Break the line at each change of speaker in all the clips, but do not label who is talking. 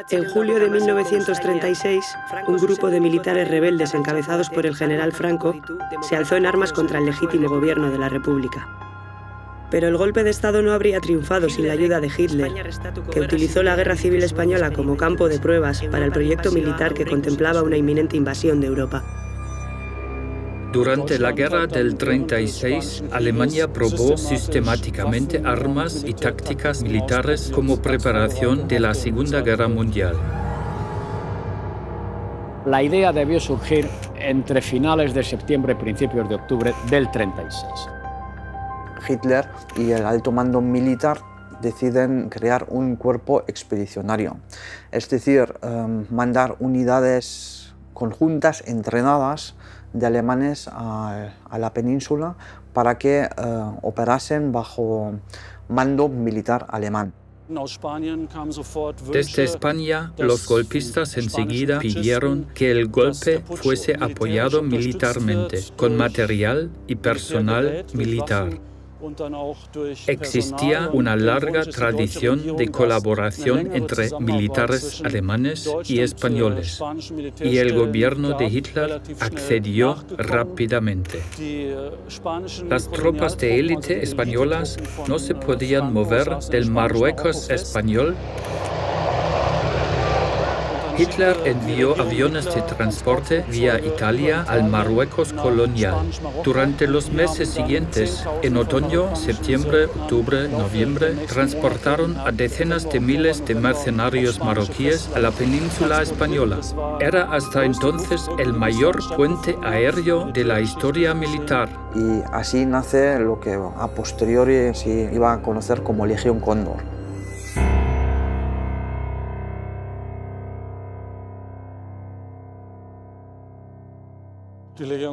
En julio de 1936, un grupo de militares rebeldes encabezados por el general Franco se alzó en armas contra el legítimo gobierno de la República. Pero el golpe de Estado no habría triunfado sin la ayuda de Hitler, que utilizó la Guerra Civil Española como campo de pruebas para el proyecto militar que contemplaba una inminente invasión de Europa.
Durante la guerra del 36, Alemania probó sistemáticamente armas y tácticas militares como preparación de la Segunda Guerra Mundial.
La idea debió surgir entre finales de septiembre y principios de octubre del 36.
Hitler y el alto mando militar deciden crear un cuerpo expedicionario, es decir, mandar unidades conjuntas entrenadas de alemanes a la península para que operasen bajo mando militar alemán.
Desde España, los golpistas enseguida pidieron que el golpe fuese apoyado militarmente, con material y personal militar. Existía una larga tradición de colaboración entre militares alemanes y españoles, y el gobierno de Hitler accedió rápidamente. Las tropas de élite españolas no se podían mover del Marruecos español. Hitler envió aviones de transporte vía Italia al Marruecos colonial. Durante los meses siguientes, en otoño, septiembre, octubre, noviembre, transportaron a decenas de miles de mercenarios marroquíes a la península española. Era hasta entonces el mayor puente aéreo de la historia militar.
Y así nace lo que a posteriori se iba a conocer como Legión Cóndor.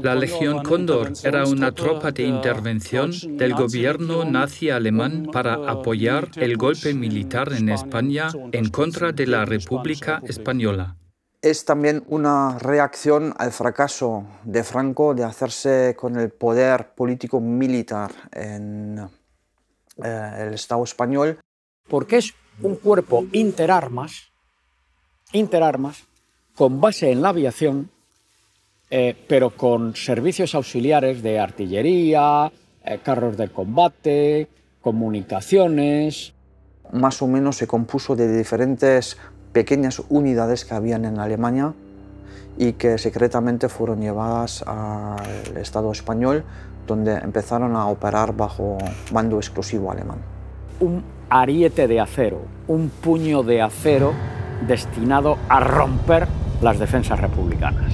La Legión Cóndor era una tropa de intervención del gobierno nazi alemán para apoyar el golpe militar en España en contra de la República Española.
Es también una reacción al fracaso de Franco de hacerse con el poder político militar en el Estado español.
Porque es un cuerpo interarmas, con base en la aviación, pero con servicios auxiliares de artillería, carros de combate, comunicaciones.
Más o menos se compuso de diferentes pequeñas unidades que habían en Alemania y que secretamente fueron llevadas al Estado español, donde empezaron a operar bajo mando exclusivo alemán.
Un ariete de acero, un puño de acero destinado a romper las defensas republicanas.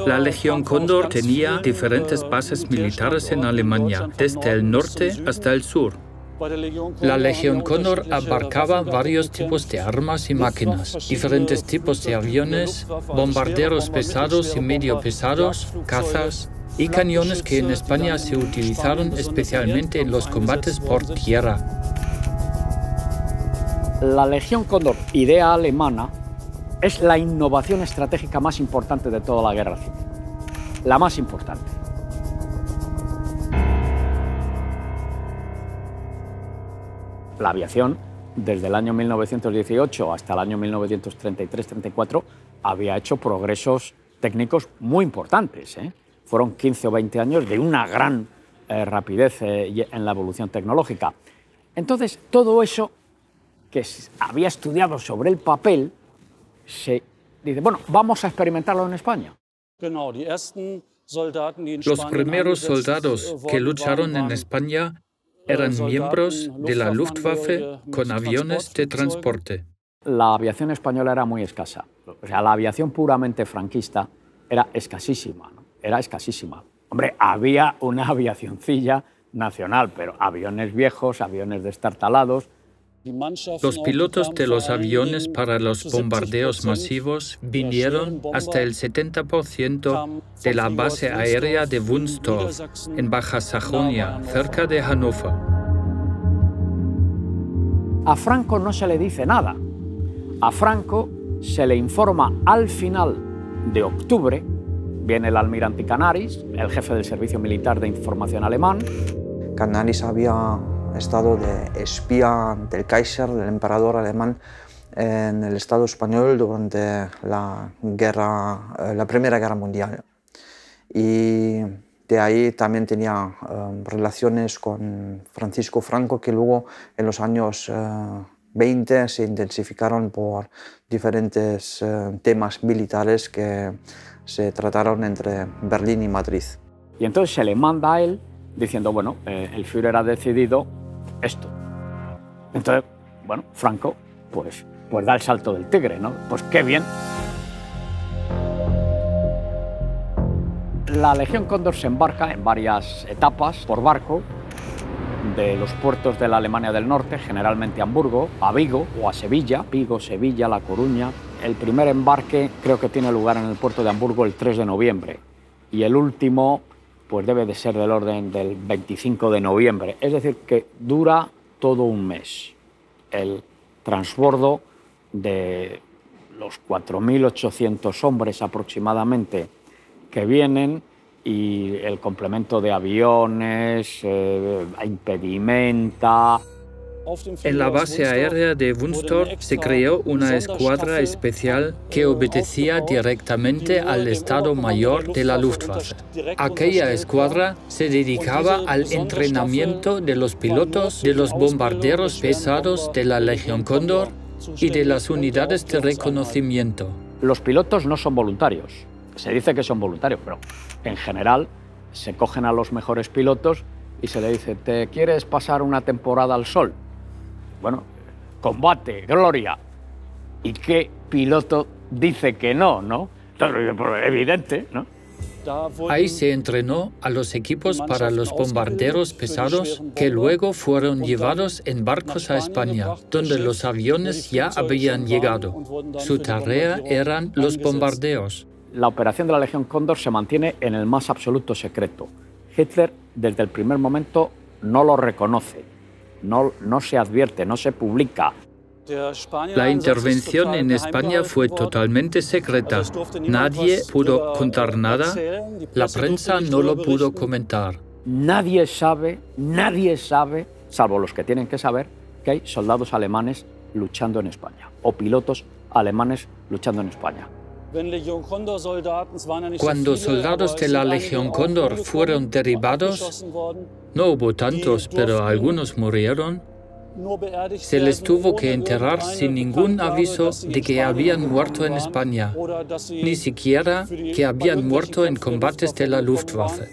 La Legión Cóndor tenía diferentes bases militares en Alemania, desde el norte hasta el sur. La Legión Cóndor abarcaba varios tipos de armas y máquinas, diferentes tipos de aviones, bombarderos pesados y medio pesados, cazas y cañones que en España se utilizaron especialmente en los combates por tierra.
La Legión Cóndor, idea alemana, es la innovación estratégica más importante de toda la guerra civil. La más importante. La aviación, desde el año 1918 hasta el año 1933-34, había hecho progresos técnicos muy importantes. Fueron 15 o 20 años de una gran rapidez en la evolución tecnológica. Entonces, todo eso que había estudiado sobre el papel, se dice, bueno, vamos a experimentarlo en España.
Los primeros soldados que lucharon en España eran miembros de la Luftwaffe con aviones de transporte.
La aviación española era muy escasa. O sea, la aviación puramente franquista era escasísima, ¿no? Era escasísima. Hombre, había una aviacioncilla nacional, pero aviones viejos, aviones destartalados.
Los pilotos de los aviones para los bombardeos masivos vinieron hasta el 70% de la base aérea de Wunstorf, en Baja Sajonia, cerca de Hannover.
A Franco no se le dice nada. A Franco se le informa al final de octubre. Viene el almirante Canaris, el jefe del Servicio Militar de Información alemán.
Canaris había estado de espía del Kaiser, del emperador alemán, en el Estado español durante la Primera Guerra Mundial. Y de ahí también tenía relaciones con Francisco Franco, que luego en los años 20 se intensificaron por diferentes temas militares que se trataron entre Berlín y Madrid.
Y entonces se le manda a él diciendo, bueno, el Führer ha decidido esto. Entonces, bueno, Franco pues da el salto del tigre, ¿no? Pues qué bien. La Legión Cóndor se embarca en varias etapas por barco de los puertos de la Alemania del Norte, generalmente a Hamburgo, a Vigo o a Sevilla, Vigo, Sevilla, La Coruña. El primer embarque creo que tiene lugar en el puerto de Hamburgo el 3 de noviembre y el último pues debe de ser del orden del 25 de noviembre. Es decir, que dura todo un mes el transbordo de los 4.800 hombres aproximadamente que vienen y el complemento de aviones, impedimenta.
En la base aérea de Wunstorf se creó una escuadra especial que obedecía directamente al Estado Mayor de la Luftwaffe. Aquella escuadra se dedicaba al entrenamiento de los pilotos de los bombarderos pesados de la Legión Cóndor y de las unidades de reconocimiento.
Los pilotos no son voluntarios. Se dice que son voluntarios, pero en general se cogen a los mejores pilotos y se le dice, ¿te quieres pasar una temporada al sol? Bueno, combate, gloria. ¿Y qué piloto dice que no, no? Evidente, ¿no?
Ahí se entrenó a los equipos para los bombarderos pesados que luego fueron llevados en barcos a España, donde los aviones ya habían llegado. Su tarea eran los bombardeos.
La operación de la Legión Cóndor se mantiene en el más absoluto secreto. Hitler, desde el primer momento, no lo reconoce, no se advierte, no se publica.
La intervención en España fue totalmente secreta. Nadie pudo contar nada, la prensa no lo pudo comentar.
Nadie sabe, salvo los que tienen que saber, que hay soldados alemanes luchando en España o pilotos alemanes luchando en España.
Cuando soldados de la Legión Cóndor fueron derribados, no hubo tantos, pero algunos murieron. Se les tuvo que enterrar sin ningún aviso de que habían muerto en España, ni siquiera que habían muerto en combates de la Luftwaffe.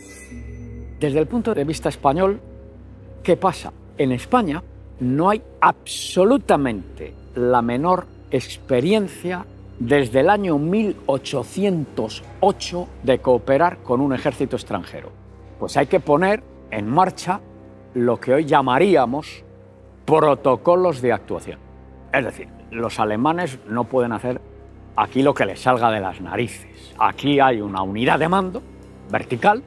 Desde el punto de vista español, ¿qué pasa? En España no hay absolutamente la menor experiencia desde el año 1808 de cooperar con un ejército extranjero. Pues hay que poner en marcha lo que hoy llamaríamos protocolos de actuación. Es decir, los alemanes no pueden hacer aquí lo que les salga de las narices. Aquí hay una unidad de mando vertical,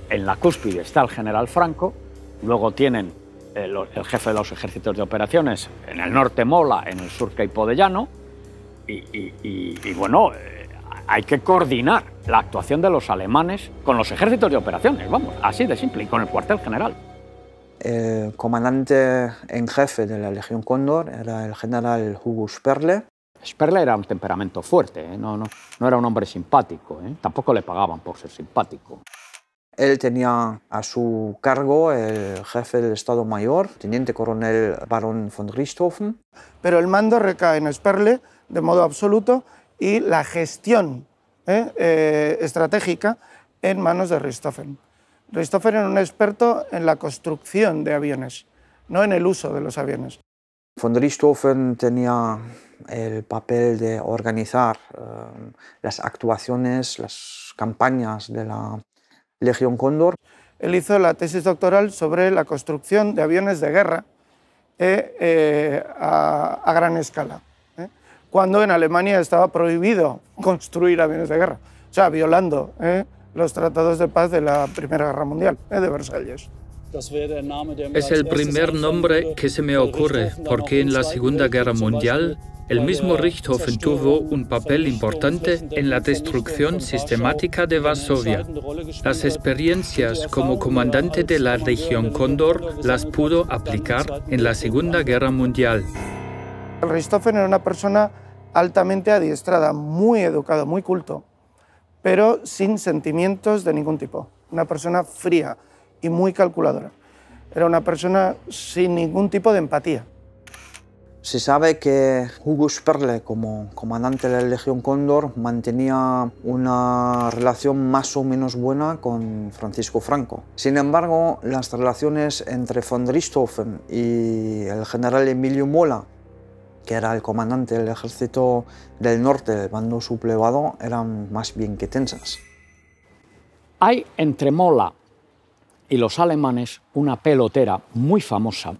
en la cúspide está el general Franco, luego tienen el jefe de los ejércitos de operaciones, en el norte Mola, en el sur Queipo de Llano, y bueno, hay que coordinar la actuación de los alemanes con los ejércitos de operaciones, vamos, así de simple, y con el cuartel general.
El comandante en jefe de la Legión Cóndor era el general Hugo Sperle.
Sperle era un temperamento fuerte, no era un hombre simpático, tampoco le pagaban por ser simpático.
Él tenía a su cargo el jefe del Estado Mayor, teniente coronel Baron von Richthofen.
Pero el mando recae en Sperle de modo absoluto y la gestión estratégica en manos de Richthofen. Richthofen era un experto en la construcción de aviones, no en el uso de los aviones.
Von Richthofen tenía el papel de organizar las actuaciones, las campañas de la Legión Cóndor.
Él hizo la tesis doctoral sobre la construcción de aviones de guerra a gran escala, cuando en Alemania estaba prohibido construir aviones de guerra, o sea, violando los tratados de paz de la Primera Guerra Mundial, de Versalles.
Es el primer nombre que se me ocurre, porque en la Segunda Guerra Mundial el mismo Richthofen tuvo un papel importante en la destrucción sistemática de Varsovia. Las experiencias como comandante de la Legión Cóndor las pudo aplicar en la Segunda Guerra Mundial.
El Richthofen era una persona altamente adiestrada, muy educado, muy culto, pero sin sentimientos de ningún tipo. Una persona fría y muy calculadora. Era una persona sin ningún tipo de empatía.
Se sabe que Hugo Sperle, como comandante de la Legión Cóndor, mantenía una relación más o menos buena con Francisco Franco. Sin embargo, las relaciones entre von Richthofen y el general Emilio Mola, que era el comandante del ejército del norte del bando sublevado, eran más bien que tensas.
Hay entre Mola y los alemanes una pelotera muy famosa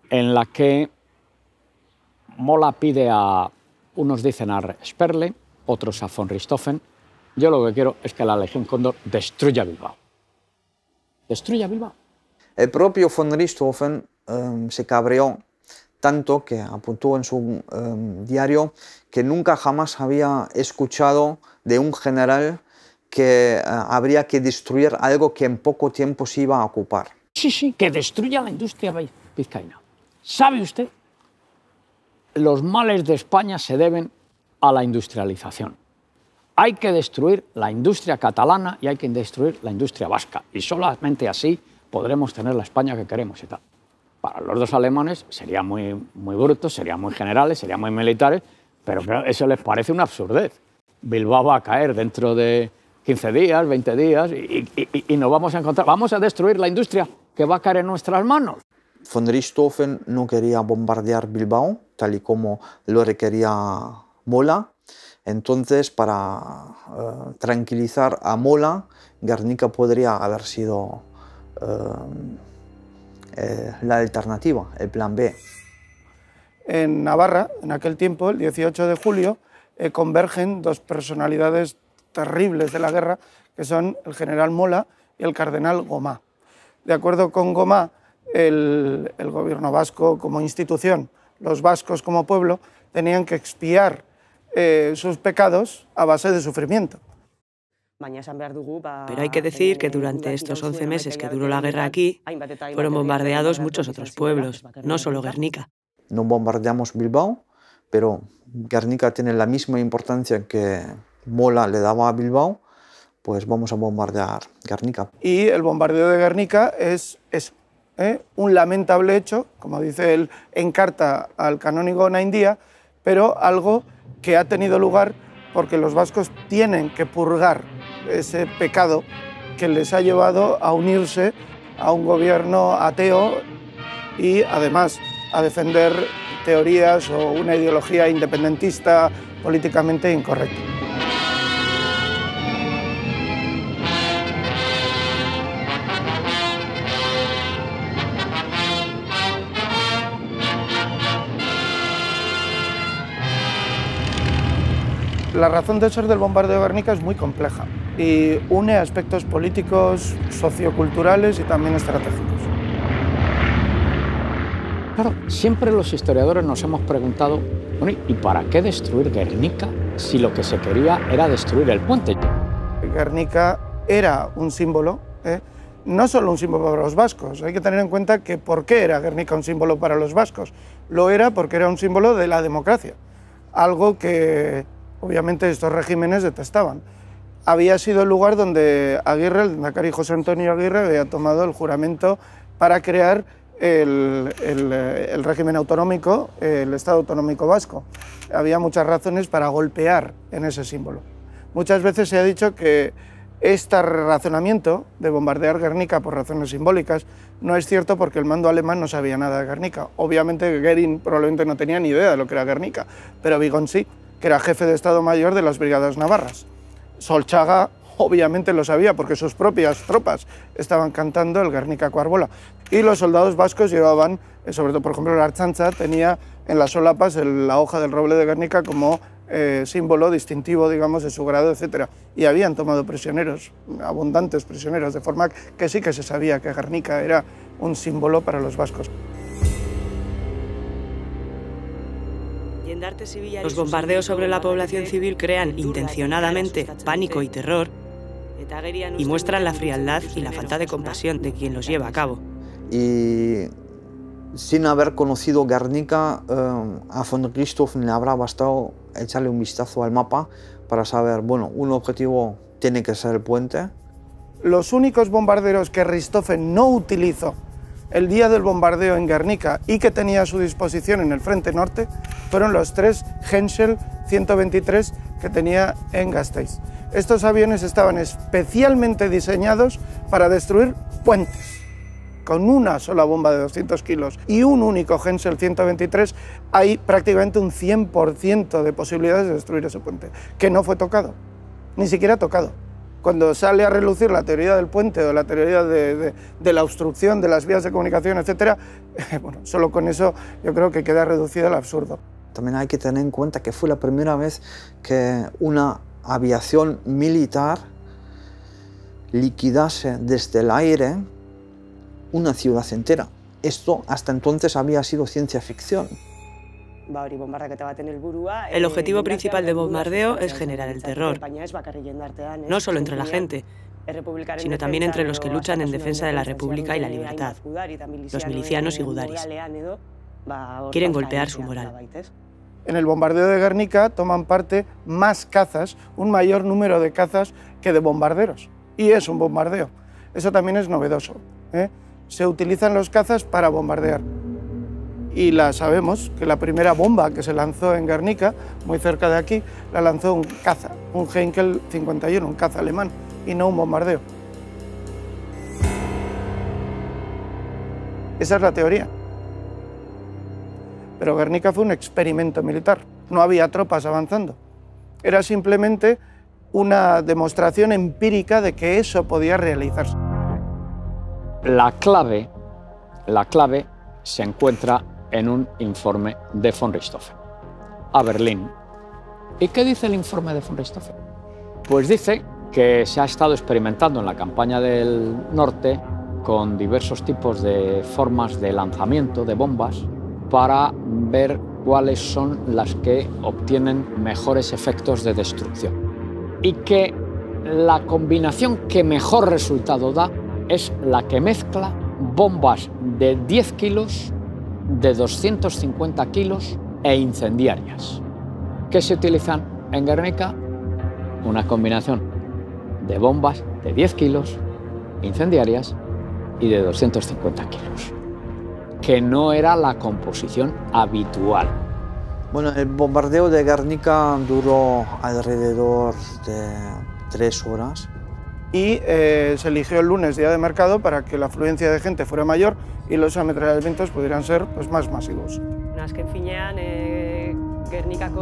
en la que Mola pide a, unos dicen a Sperle, otros a von Richthofen. Yo lo que quiero es que la Legión Cóndor destruya Bilbao. Destruya Bilbao.
El propio von Richthofen se cabreó tanto que apuntó en su diario que nunca jamás había escuchado de un general que habría que destruir algo que en poco tiempo se iba a ocupar.
Sí, que destruya la industria vizcaína. ¿Sabe usted? Los males de España se deben a la industrialización. Hay que destruir la industria catalana y hay que destruir la industria vasca. Y solamente así podremos tener la España que queremos y tal. Para los dos alemanes sería muy brutos, serían muy generales, serían muy militares, pero eso les parece una absurdez. Bilbao va a caer dentro de 15 días, 20 días y nos vamos a encontrar, vamos a destruir la industria que va a caer en nuestras manos.
Von Richthofen no quería bombardear Bilbao, tal y como lo requería Mola. Entonces, para tranquilizar a Mola, Guernica podría haber sido la alternativa, el plan B.
En Navarra, en aquel tiempo, el 18 de julio, convergen dos personalidades terribles de la guerra, que son el general Mola y el cardenal Gomá. De acuerdo con Gomá, el gobierno vasco como institución, los vascos como pueblo, tenían que expiar sus pecados a base de sufrimiento.
Pero hay que decir que durante estos 11 meses que duró la guerra aquí, fueron bombardeados muchos otros pueblos, no solo Guernica.
No bombardeamos Bilbao, pero Guernica tiene la misma importancia que Mola le daba a Bilbao, pues vamos a bombardear Guernica.
Y el bombardeo de Guernica es eso, un lamentable hecho, como dice él en carta al canónigo Naindía, pero algo que ha tenido lugar porque los vascos tienen que purgar ese pecado que les ha llevado a unirse a un gobierno ateo y además a defender teorías o una ideología independentista políticamente incorrecta. La razón de ser del bombardeo de Guernica es muy compleja y une aspectos políticos, socioculturales y también estratégicos.
Claro, siempre los historiadores nos hemos preguntado, bueno, ¿y para qué destruir Guernica si lo que se quería era destruir el puente?
Guernica era un símbolo, no solo un símbolo para los vascos, hay que tener en cuenta que ¿por qué era Guernica un símbolo para los vascos? Lo era porque era un símbolo de la democracia, algo que obviamente estos regímenes detestaban. Había sido el lugar donde Aguirre, el lehendakari José Antonio Aguirre, había tomado el juramento para crear el régimen autonómico, el Estado autonómico vasco. Había muchas razones para golpear en ese símbolo. Muchas veces se ha dicho que este razonamiento de bombardear Guernica por razones simbólicas no es cierto porque el mando alemán no sabía nada de Guernica. Obviamente Goering probablemente no tenía ni idea de lo que era Guernica, pero Vigón sí, que era jefe de Estado Mayor de las Brigadas Navarras. Solchaga obviamente lo sabía porque sus propias tropas estaban cantando el Guernica Coarbola. Y los soldados vascos llevaban, sobre todo por ejemplo la Artxantza, tenía en las solapas la hoja del roble de Guernica como símbolo distintivo, digamos, de su grado, etc. Y habían tomado prisioneros, abundantes prisioneros, de forma que sí que se sabía que Guernica era un símbolo para los vascos.
Los bombardeos sobre la población civil crean intencionadamente pánico y terror y muestran la frialdad y la falta de compasión de quien los lleva a cabo.
Y sin haber conocido Guernica, a von Richthofen le habrá bastado echarle un vistazo al mapa para saber, bueno, un objetivo tiene que ser el puente.
Los únicos bombarderos que Richthofen no utilizó el día del bombardeo en Guernica y que tenía a su disposición en el frente norte fueron los 3 Henschel 123 que tenía en Gasteiz. Estos aviones estaban especialmente diseñados para destruir puentes. Con una sola bomba de 200 kilos y un único Henschel 123 hay prácticamente un 100% de posibilidades de destruir ese puente, que no fue tocado, ni siquiera tocado. Cuando sale a relucir la teoría del puente o la teoría de la obstrucción de las vías de comunicación, etc., bueno, solo con eso yo creo que queda reducido al absurdo.
También hay que tener en cuenta que fue la primera vez que una aviación militar liquidase desde el aire una ciudad entera. Esto hasta entonces había sido ciencia ficción.
El objetivo principal del bombardeo es generar el terror, no solo entre la gente, sino también entre los que luchan en defensa de la República y la libertad, los milicianos y gudaris. Quieren golpear su moral.
En el bombardeo de Guernica toman parte más cazas, un mayor número de cazas que de bombarderos. Y es un bombardeo. Eso también es novedoso, ¿eh? Se utilizan los cazas para bombardear. Y sabemos que la primera bomba que se lanzó en Guernica, muy cerca de aquí, la lanzó un caza, un Heinkel 51, un caza alemán, y no un bombardeo. Esa es la teoría. Pero Guernica fue un experimento militar, no había tropas avanzando. Era simplemente una demostración empírica de que eso podía realizarse.
La clave se encuentra en un informe de von Richthofen a Berlín. ¿Y qué dice el informe de von Richthofen? Pues dice que se ha estado experimentando en la campaña del norte con diversos tipos de formas de lanzamiento de bombas para ver cuáles son las que obtienen mejores efectos de destrucción. Y que la combinación que mejor resultado da es la que mezcla bombas de 10 kilos, de 250 kilos e incendiarias. ¿Qué se utilizan en Guernica? Una combinación de bombas de 10 kilos, incendiarias y de 250 kilos, que no era la composición habitual.
Bueno, el bombardeo de Guernica duró alrededor de 3 horas.
Y se eligió el lunes, día de mercado, para que la afluencia de gente fuera mayor y los ametrallamientos pudieran ser pues, más masivos.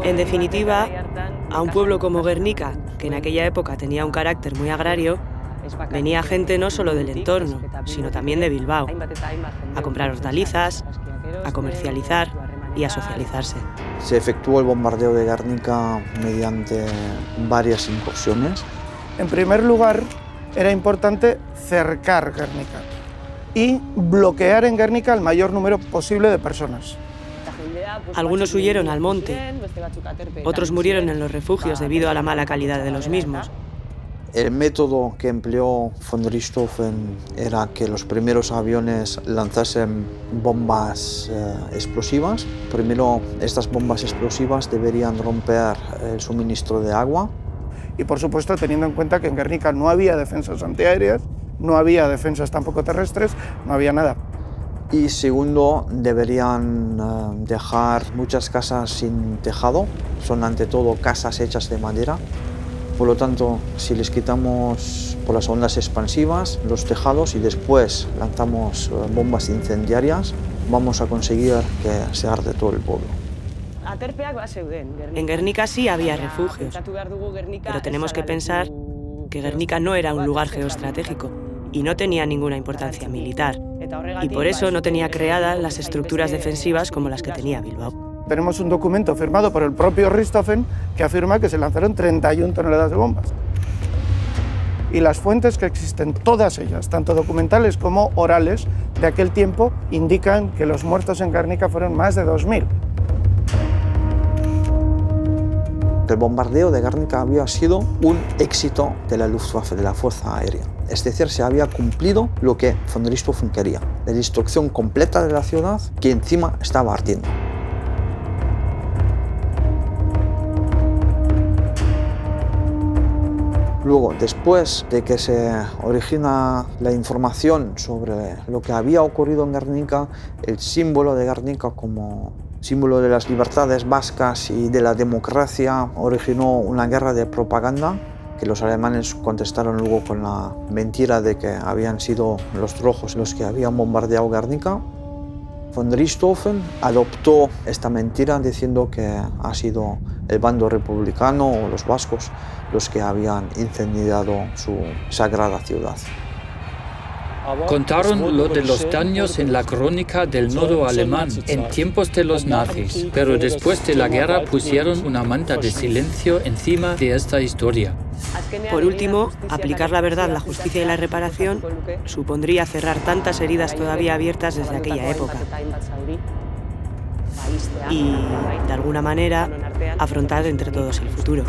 En definitiva, a un pueblo como Guernica, que en aquella época tenía un carácter muy agrario, venía gente no solo del entorno, sino también de Bilbao, a comprar hortalizas, a comercializar y a socializarse.
Se efectuó el bombardeo de Guernica mediante varias incursiones.
En primer lugar, era importante cercar Guernica y bloquear en Guernica el mayor número posible de personas.
Algunos huyeron al monte, otros murieron en los refugios debido a la mala calidad de los mismos.
El método que empleó von Richthofen era que los primeros aviones lanzasen bombas explosivas. Primero, estas bombas explosivas deberían romper el suministro de agua.
Y por supuesto, teniendo en cuenta que en Guernica no había defensas antiaéreas, no había defensas tampoco terrestres, no había nada.
Y segundo, deberían dejar muchas casas sin tejado. Son ante todo casas hechas de madera. Por lo tanto, si les quitamos por las ondas expansivas los tejados y después lanzamos bombas incendiarias, vamos a conseguir que se arde todo el pueblo.
En Guernica sí había refugios, pero tenemos que pensar que Guernica no era un lugar geoestratégico y no tenía ninguna importancia militar, y por eso no tenía creadas las estructuras defensivas como las que tenía Bilbao.
tenemos un documento firmado por el propio Richthofen que afirma que se lanzaron 31 toneladas de bombas. Y las fuentes que existen, todas ellas, tanto documentales como orales, de aquel tiempo, indican que los muertos en Guernica fueron más de 2000.
El bombardeo de Guernica había sido un éxito de la Luftwaffe, de la Fuerza Aérea. Es decir, se había cumplido lo que von Richthofen quería, la destrucción completa de la ciudad, que encima estaba ardiendo. Luego, después de que se origina la información sobre lo que había ocurrido en Guernica, el símbolo de Guernica como símbolo de las libertades vascas y de la democracia originó una guerra de propaganda que los alemanes contestaron luego con la mentira de que habían sido los rojos los que habían bombardeado Guernica. Von Richthofen adoptó esta mentira diciendo que ha sido el bando republicano o los vascos los que habían incendiado su sagrada ciudad.
Contaron lo de los daños en la crónica del nodo alemán en tiempos de los nazis, pero después de la guerra pusieron una manta de silencio encima de esta historia.
Por último, aplicar la verdad, la justicia y la reparación supondría cerrar tantas heridas todavía abiertas desde aquella época y, de alguna manera, afrontar entre todos el futuro.